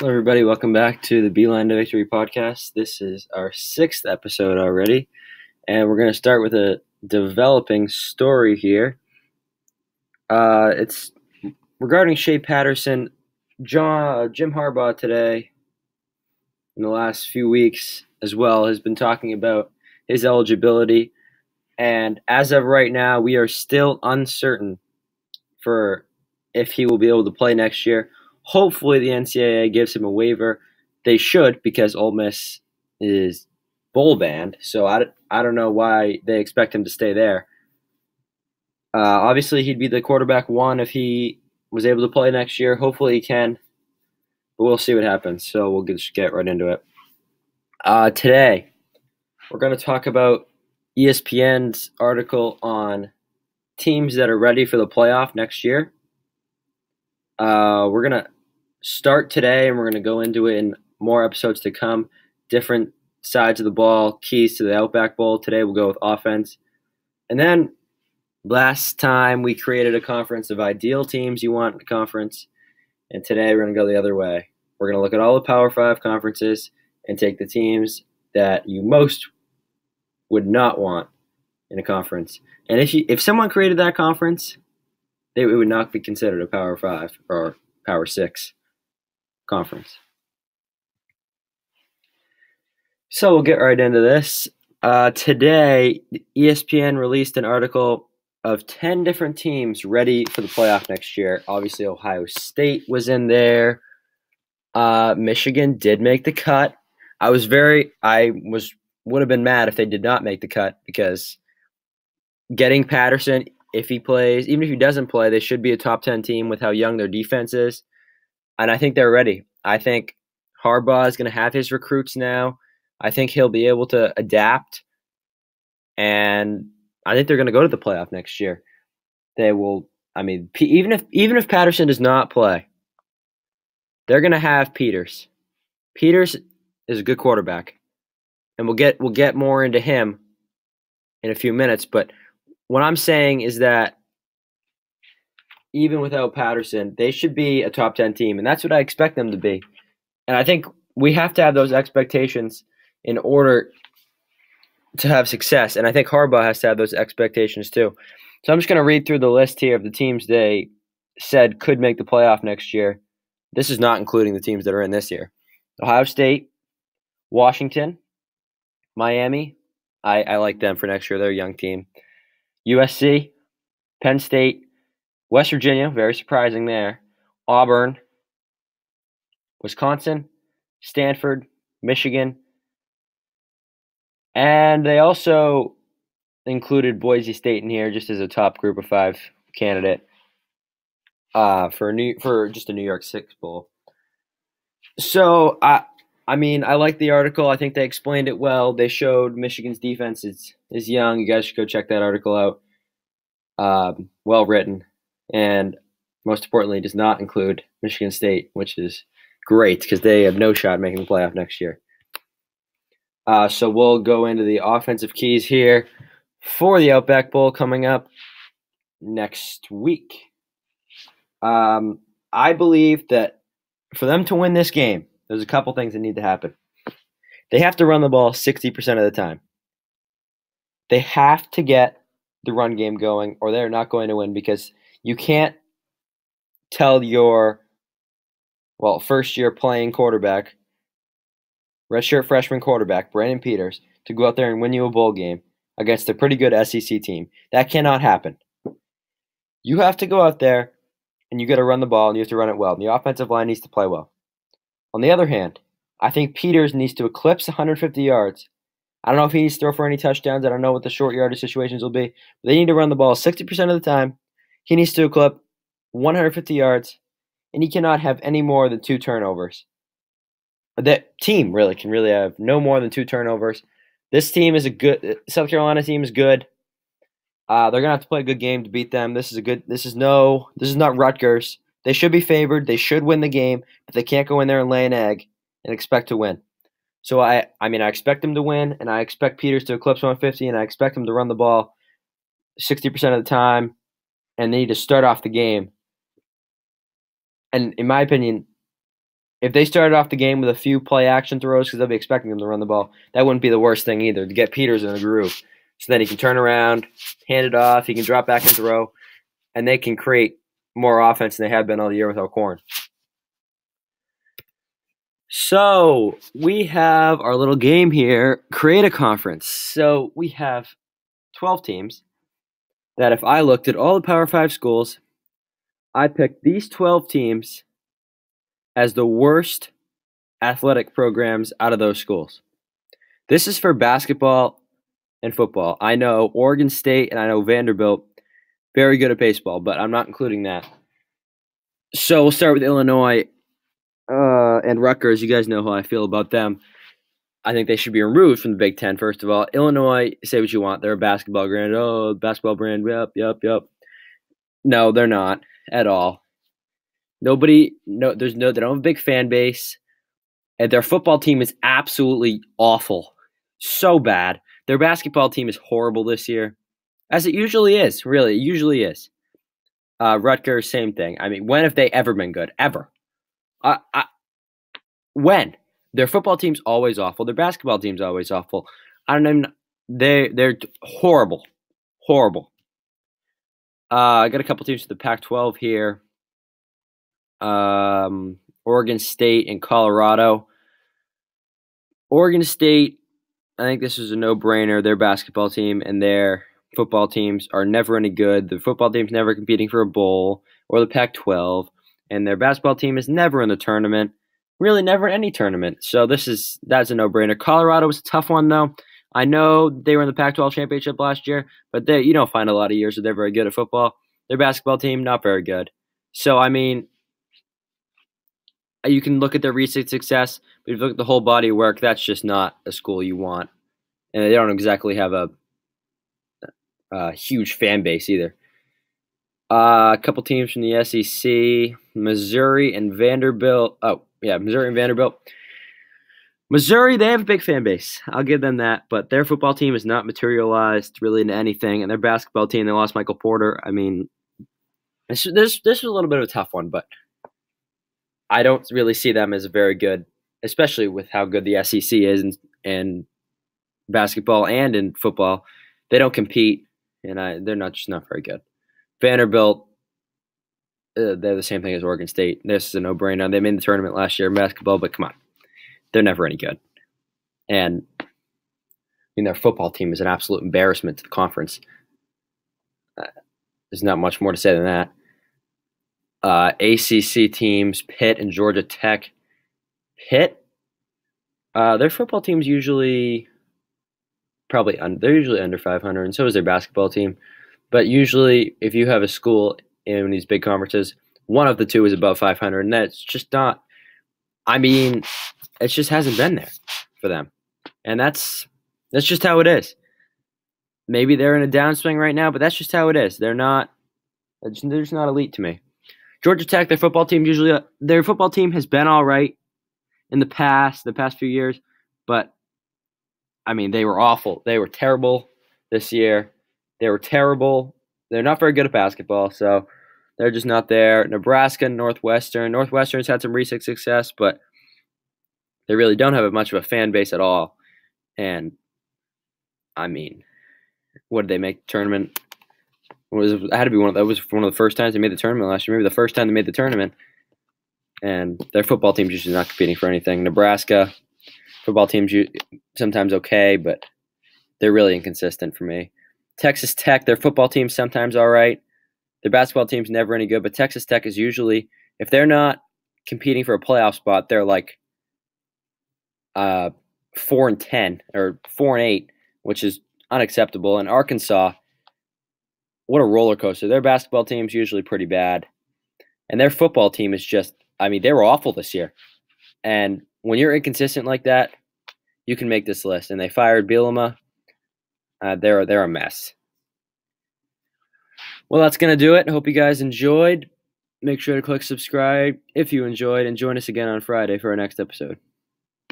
Hello, everybody. Welcome back to the Beilein to Victory podcast. This is our sixth episode already, and we're going to start with a developing story here. It's regarding Shea Patterson. Jim Harbaugh today, in the last few weeks as well, has been talking about his eligibility, and as of right now, we are still uncertain for if he will be able to play next year. Hopefully, the NCAA gives him a waiver. They should, because Ole Miss is bowl banned. So I don't know why they expect him to stay there. Obviously, he'd be the quarterback one if he was able to play next year. Hopefully, he can. But we'll see what happens. So we'll just get right into it. Today, we're going to talk about ESPN's article on teams that are ready for the playoff next year. We're going to start today, and we're going to go into it in more episodes to come. Different sides of the ball, keys to the Outback Bowl. Today we'll go with offense. And then last time we created a conference of ideal teams you want in the conference. And today we're going to go the other way. We're going to look at all the Power 5 conferences and take the teams that you most would not want in a conference. And if someone created that conference, it would not be considered a Power 5 or Power 6 conference. So we'll get right into this. Today, ESPN released an article of 10 different teams ready for the playoff next year. Obviously, Ohio State was in there. Michigan did make the cut. Would have been mad if they did not make the cut, because getting Patterson, if he plays, even if he doesn't play, they should be a top 10 team with how young their defense is. And I think they're ready. I think Harbaugh is going to have his recruits now. I think he'll be able to adapt. And I think they're going to go to the playoff next year. They will. I mean, even if Patterson does not play, they're going to have Peters. Peters is a good quarterback, and we'll get more into him in a few minutes. But what I'm saying is that even without Patterson, they should be a top 10 team, and that's what I expect them to be. And I think we have to have those expectations in order to have success. And I think Harbaugh has to have those expectations too. So I'm just going to read through the list here of the teams they said could make the playoff next year. This is not including the teams that are in this year. Ohio State, Washington, Miami. I like them for next year. They're a young team. USC, Penn State, West Virginia, very surprising there. Auburn, Wisconsin, Stanford, Michigan. And they also included Boise State in here just as a top group of 5 candidate for just a New York Six Bowl. So I like the article. I think they explained it well. They showed Michigan's defense is young. You guys should go check that article out. Well written, and most importantly, does not include Michigan State, which is great because they have no shot making the playoff next year. So we'll go into the offensive keys here for the Outback Bowl coming up next week. I believe that for them to win this game, there's a couple things that need to happen. They have to run the ball 60% of the time. They have to get the run game going, or they're not going to win, because you can't tell your first-year playing quarterback, redshirt freshman quarterback, Brandon Peters, to go out there and win you a bowl game against a pretty good SEC team. That cannot happen. You have to go out there and you got to run the ball, and you have to run it well. And the offensive line needs to play well. On the other hand, I think Peters needs to eclipse 150 yards. I don't know if he needs to throw for any touchdowns. I don't know what the short yardage situations will be. But they need to run the ball 60% of the time. He needs to eclipse 150 yards, and he cannot have any more than 2 turnovers. That team can have no more than 2 turnovers. This team is South Carolina team is good. They're gonna have to play a good game to beat them. This is not Rutgers. They should be favored. They should win the game, but they can't go in there and lay an egg and expect to win. So I expect them to win, and I expect Peters to eclipse 150, and I expect them to run the ball 60% of the time, and they need to start off the game. And in my opinion, If they started off the game with a few play action throws, because they'll be expecting them to run the ball, that wouldn't be the worst thing either, to get Peters in a groove. So then he can turn around, hand it off, he can drop back and throw, and they can create more offense than they have been all year without Corn. So we have our little game here, create a conference. So we have 12 teams that if I looked at all the Power 5 schools, I picked these 12 teams as the worst athletic programs out of those schools. This is for basketball and football. I know Oregon State and I know Vanderbilt, very good at baseball, but I'm not including that. So we'll start with Illinois and Rutgers. You guys know how I feel about them. I think they should be removed from the Big Ten, first of all. Illinois, say what you want. They're a basketball brand. Oh, basketball brand. Yep. No, they're not at all. They don't have a big fan base. And their football team is absolutely awful. So bad. Their basketball team is horrible this year. As it usually is, really. It usually is. Rutgers, same thing. I mean, when have they ever been good? Ever. When? Their football team's always awful. Their basketball team's always awful. I don't know. They're horrible. Horrible. I got a couple teams for the Pac-12 here. Oregon State and Colorado. Oregon State, I think this is a no-brainer. Their basketball team and their football teams are never any good. The football team's never competing for a bowl or the Pac-12, and their basketball team is never in the tournament. Really never in any tournament. So that's a no-brainer. Colorado was a tough one, though. I know they were in the Pac-12 championship last year, but you don't find a lot of years that they're very good at football. Their basketball team, not very good. So, I mean, you can look at their recent success, but if you look at the whole body of work, that's just not a school you want. And they don't exactly have a huge fan base either. A couple teams from the SEC, Missouri and Vanderbilt. Oh, yeah, Missouri and Vanderbilt. Missouri, they have a big fan base. I'll give them that. But their football team is not materialized really into anything. And their basketball team, they lost Michael Porter. I mean, this was a little bit of a tough one, but I don't really see them as very good, especially with how good the SEC is in basketball and in football. They don't compete, and they're just not very good. Vanderbilt, they're the same thing as Oregon State. This is a no-brainer. They made the tournament last year in basketball, but come on. They're never any good. And their football team is an absolute embarrassment to the conference. There's not much more to say than that. ACC teams, Pitt and Georgia Tech. Pitt, their football team's usually they're usually under 500, and so is their basketball team. But usually, if you have a school in these big conferences, one of the two is above 500, and that's just not. I mean, it just hasn't been there for them, and that's just how it is. Maybe they're in a downswing right now, but that's just how it is. They're just not elite to me. Georgia Tech, their football team has been all right in the past few years, but I mean, they were awful. They were terrible this year. They were terrible. They're not very good at basketball, so they're just not there. Nebraska, Northwestern. Northwestern's had some recent success, but they really don't have much of a fan base at all. And I mean, what did they make the tournament? It had to be one of the first times they made the tournament last year. Maybe the first time they made the tournament. And their football team's usually not competing for anything. Nebraska football team's sometimes okay, but they're really inconsistent for me. Texas Tech, their football team's sometimes all right. Their basketball team's never any good, but Texas Tech is usually, if they're not competing for a playoff spot, they're like 4-10 or 4-8, which is unacceptable. And Arkansas, what a roller coaster. Their basketball team's usually pretty bad. And their football team is just, I mean, they were awful this year. And when you're inconsistent like that, you can make this list. And they fired Bielema. They're a mess. Well, that's going to do it. I hope you guys enjoyed. Make sure to click subscribe if you enjoyed, and join us again on Friday for our next episode.